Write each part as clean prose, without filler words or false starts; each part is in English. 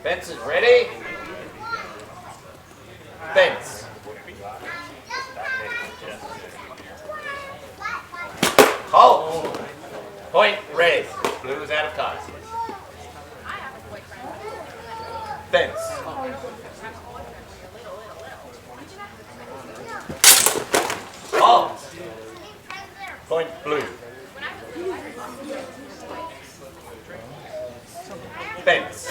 Fence is ready. Fence. Halt. Point red. Blue is out of cards. Fence. Halt. Point blue. Fence.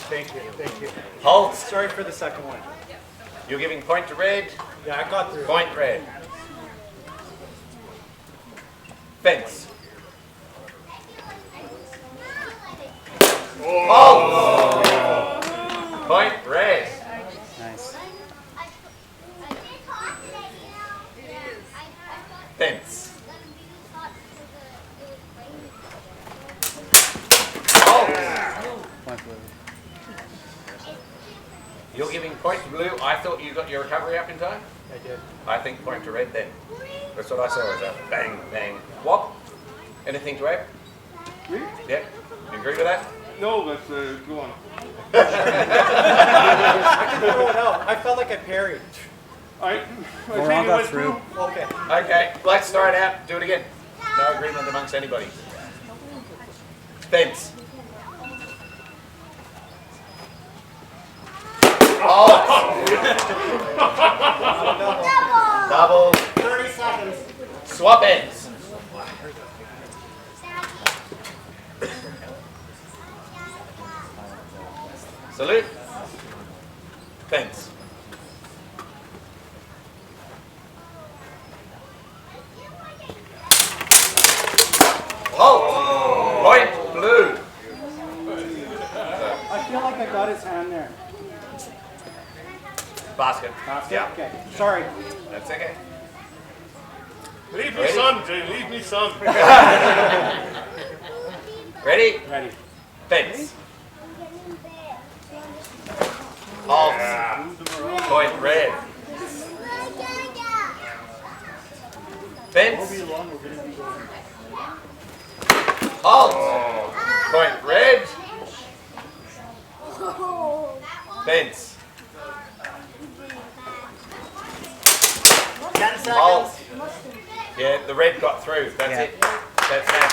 Thank you. Halt. Sorry for the second one. You're giving point to red. Yeah, I got through. Point red. Fence. Halt. Point red. Nice. Fence. Halt. Point blue. You're giving point to blue. I thought you got your recovery up in time. I did. I think point to red then. That's what I saw as a bang, bang, whop. Anything to add? Me? Yeah? You agree with that? No, let's go on. I can throw it out. I felt like I parried. I Laurent think it got went through. Okay. Okay, let's throw it out. Do it again. No agreement amongst anybody. Fence. Oh! Double. 30 seconds. Swap ends. Salute. Fence. Oh! Point blue. I feel like I got his hand there. Basket. Yeah, Okay. Sorry. that's okay. Leave me some, Jay. Leave me some. Ready? Ready. Fence. Halt. Point red. Fence. Halt. Point red. Fence. 10 seconds. Halt. Yeah, the red got through. That's Yeah. it. That's that.